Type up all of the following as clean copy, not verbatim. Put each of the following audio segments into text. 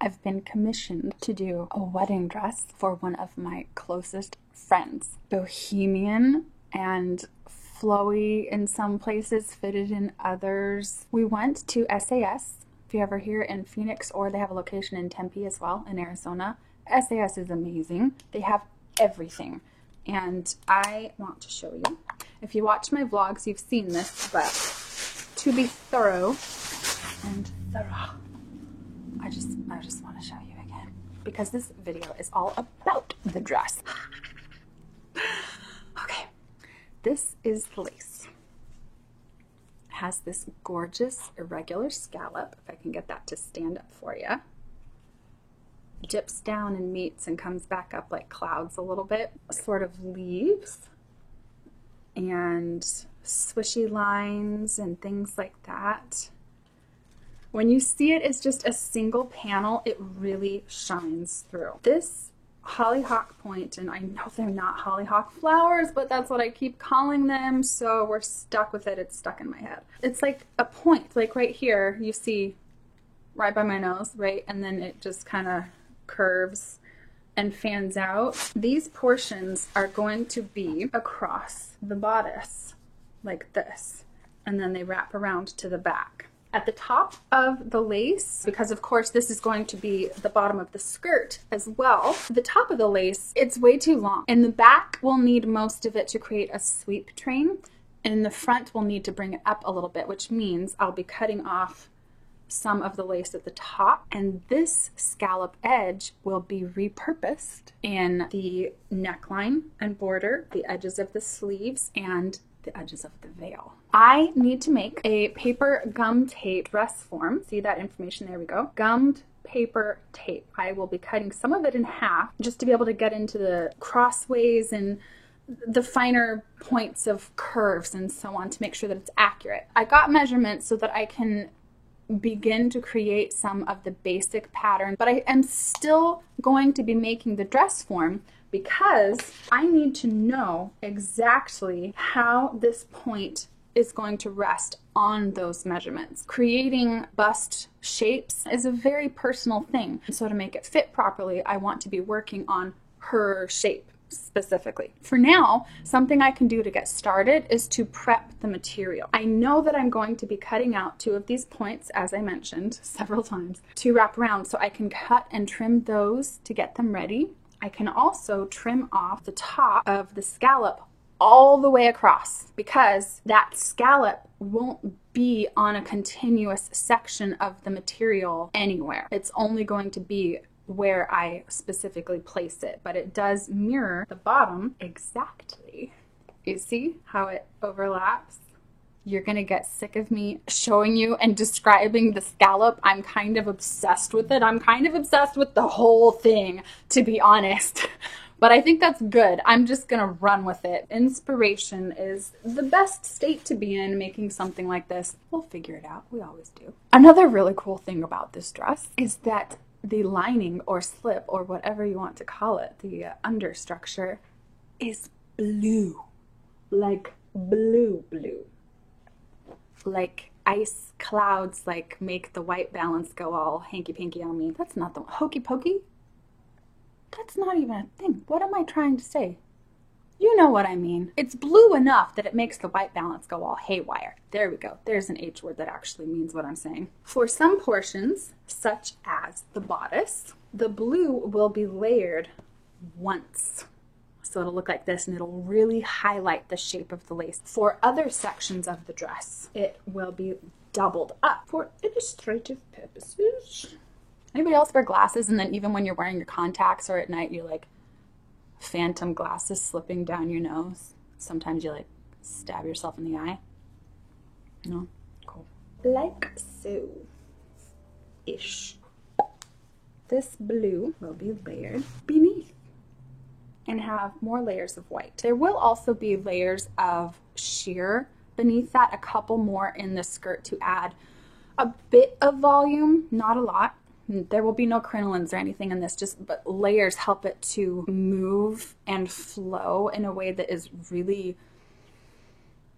I've been commissioned to do a wedding dress for one of my closest friends. Bohemian and flowy in some places, fitted in others. We went to SAS, if you're ever here in Phoenix, or they have a location in Tempe as well, in Arizona. SAS is amazing. They have everything. And I want to show you. If you watch my vlogs, you've seen this, but to be thorough and thorough, I just want to show you again, because this video is all about the dress. Okay, this is the lace. It has this gorgeous irregular scallop, if I can get that to stand up for you. Dips down and meets and comes back up like clouds a little bit. Sort of leaves and swishy lines and things like that. When you see it as just a single panel, it really shines through. This hollyhock point, and I know they're not hollyhock flowers, but that's what I keep calling them, so we're stuck with it. It's stuck in my head. It's like a point, like right here, you see right by my nose, right? And then it just kind of curves and fans out. These portions are going to be across the bodice, like this, and then they wrap around to the back. At the top of the lace, because of course this is going to be the bottom of the skirt as well, the top of the lace, it's way too long. In the back, we'll need most of it to create a sweep train. In the front, we'll need to bring it up a little bit, which means I'll be cutting off some of the lace at the top, and this scallop edge will be repurposed in the neckline and border, the edges of the sleeves, and the edges of the veil. I need to make a paper gum tape dress form. See that information? There we go. Gummed paper tape. I will be cutting some of it in half just to be able to get into the crossways and the finer points of curves and so on to make sure that it's accurate. I got measurements so that I can begin to create some of the basic pattern, but I am still going to be making the dress form because I need to know exactly how this point is going to rest on those measurements. Creating bust shapes is a very personal thing. So to make it fit properly, I want to be working on her shape specifically. For now, something I can do to get started is to prep the material. I know that I'm going to be cutting out 2 of these points, as I mentioned several times, to wrap around, so I can cut and trim those to get them ready. I can also trim off the top of the scallop all the way across, because that scallop won't be on a continuous section of the material anywhere. It's only going to be where I specifically place it, but it does mirror the bottom exactly. You see how it overlaps? You're gonna get sick of me showing you and describing the scallop. I'm kind of obsessed with it. I'm kind of obsessed with the whole thing, to be honest. But I think that's good. I'm just gonna run with it. Inspiration is the best state to be in making something like this. We'll figure it out. We always do. Another really cool thing about this dress is that the lining or slip or whatever you want to call it, the understructure, is blue. Like blue. Like ice clouds, like make the white balance go all hanky-panky on me. That's not the hokey pokey. That's not even a thing. What am I trying to say? You know what I mean. It's blue enough that it makes the white balance go all haywire. There we go. There's an H word that actually means what I'm saying. For some portions, such as the bodice, the blue will be layered once. So it'll look like this, and it'll really highlight the shape of the lace. For other sections of the dress, it will be doubled up for illustrative purposes. Anybody else wear glasses, and then even when you're wearing your contacts or at night, you're like, phantom glasses slipping down your nose? Sometimes you like stab yourself in the eye. No? Cool. Like so. Ish. This blue will be layered beneath and have more layers of white. There will also be layers of sheer beneath that, a couple more in the skirt to add a bit of volume, not a lot. There will be no crinolines or anything in this, but layers help it to move and flow in a way that is really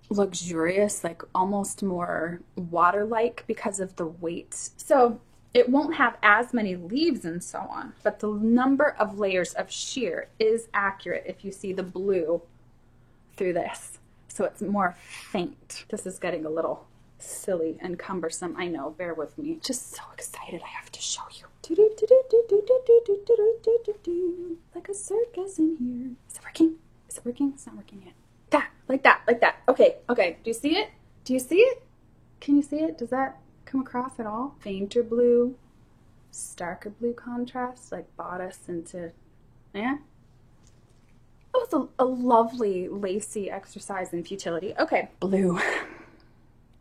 luxurious, like almost more water-like because of the weight. So It won't have as many leaves and so on, but the number of layers of sheer is accurate if you see the blue through this. So it's more faint. This is getting a little silly and cumbersome. I know, bear with me. Just so excited I have to show you. Like a circus in here. Is it working? Is it working? It's not working yet. That, like that, like that. Okay, okay. Do you see it? Do you see it? Can you see it? Does that come across at all? Fainter blue, starker blue contrast, like bodice into, yeah? It was a lovely, lacy exercise in futility. Okay, blue.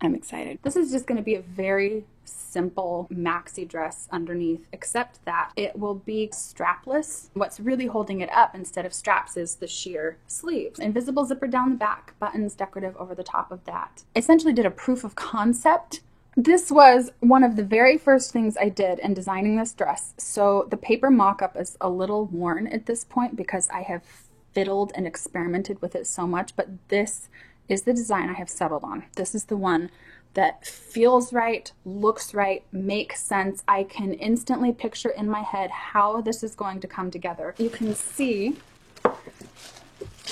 I'm excited. This is just going to be a very simple maxi dress underneath, except that it will be strapless. What's really holding it up instead of straps is the sheer sleeves. Invisible zipper down the back, buttons decorative over the top of that. Essentially did a proof of concept. This was one of the very first things I did in designing this dress. So the paper mock-up is a little worn at this point because I have fiddled and experimented with it so much, but this is the design I have settled on. This is the one that feels right, looks right, makes sense. I can instantly picture in my head how this is going to come together. You can see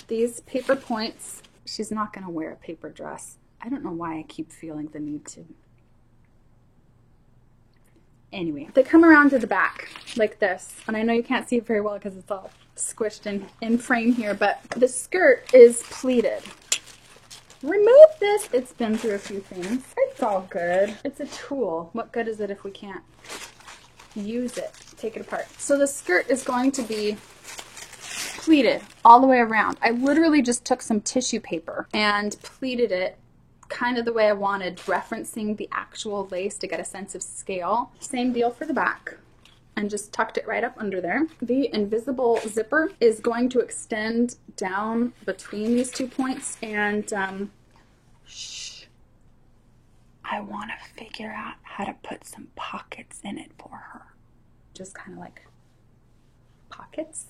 these paper points. She's not going to wear a paper dress. I don't know why I keep feeling the need to. Anyway, they come around to the back like this. And I know you can't see it very well because it's all squished in frame here, but the skirt is pleated. Remove this. It's been through a few things. It's all good. It's a tool. What good is it if we can't use it? Take it apart. So the skirt is going to be pleated all the way around. I literally just took some tissue paper and pleated it kind of the way I wanted, referencing the actual lace to get a sense of scale. Same deal for the back. And just tucked it right up under there. The invisible zipper is going to extend down between these 2 points, and I want to figure out how to put some pockets in it for her. Just kind of like pockets.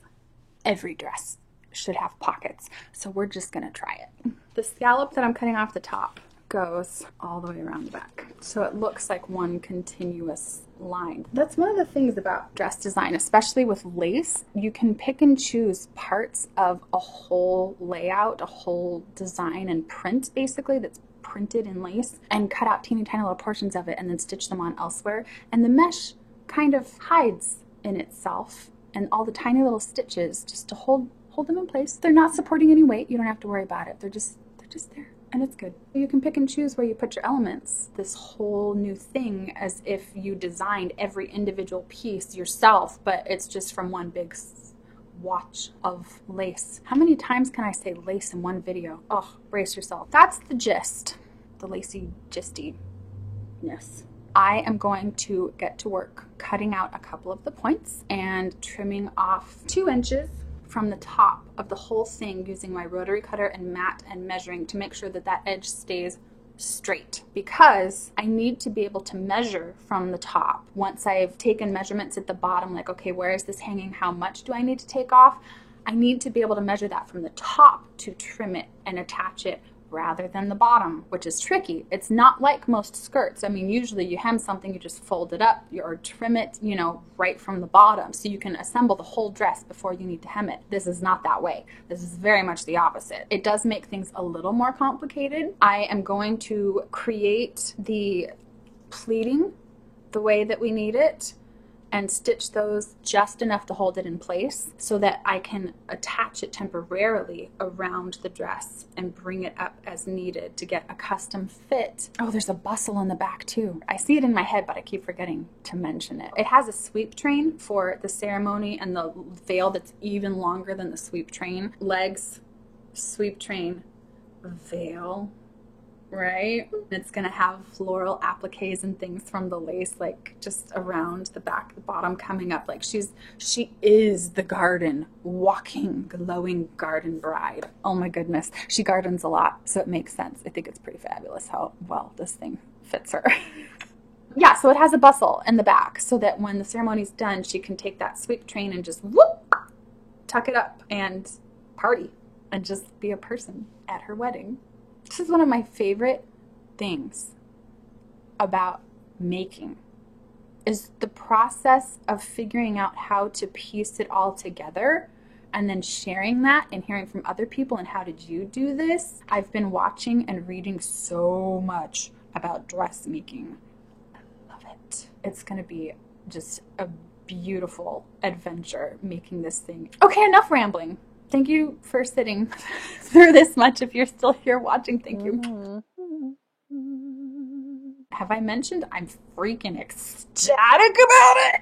Every dress should have pockets, so we're just gonna try it. The scallop that I'm cutting off the top goes all the way around the back, so it looks like one continuous line. That's one of the things about dress design, especially with lace. You can pick and choose parts of a whole layout, a whole design and print basically that's printed in lace, and cut out teeny tiny little portions of it and then stitch them on elsewhere, and the mesh kind of hides in itself, and all the tiny little stitches just to hold them in place. They're not supporting any weight. You don't have to worry about it. They're just there. And it's good. You can pick and choose where you put your elements. This whole new thing, as if you designed every individual piece yourself, but it's just from one big swatch of lace. How many times can I say lace in one video? Oh, brace yourself. That's the gist. The lacy gistiness. I am going to get to work cutting out a couple of the points and trimming off 2 inches from the top of the whole thing using my rotary cutter and mat and measuring to make sure that that edge stays straight, because I need to be able to measure from the top. Once I've taken measurements at the bottom, like, okay, where is this hanging? How much do I need to take off? I need to be able to measure that from the top to trim it and attach it rather than the bottom, which is tricky. It's not like most skirts. I mean, usually you hem something, you just fold it up or trim it, you know, right from the bottom so you can assemble the whole dress before you need to hem it. This is not that way. This is very much the opposite. It does make things a little more complicated. I am going to create the pleating the way that we need it and stitch those just enough to hold it in place so that I can attach it temporarily around the dress and bring it up as needed to get a custom fit. Oh, there's a bustle in the back too. I see it in my head, but I keep forgetting to mention it. It has a sweep train for the ceremony and the veil that's even longer than the sweep train. Legs, sweep train, veil. Right? It's gonna have floral appliques and things from the lace, like just around the back, the bottom coming up. Like she is the garden, walking, glowing garden bride. Oh my goodness. She gardens a lot, so it makes sense. I think it's pretty fabulous how well this thing fits her. Yeah, so it has a bustle in the back so that when the ceremony's done, she can take that sweep train and just whoop, tuck it up and party and just be a person at her wedding. This is one of my favorite things about making is the process of figuring out how to piece it all together and then sharing that and hearing from other people and how did you do this. I've been watching and reading so much about dressmaking. I love it. It's going to be just a beautiful adventure making this thing. Okay, enough rambling. Thank you for sitting through this much. If you're still here watching, thank you. Have I mentioned I'm freaking ecstatic about it?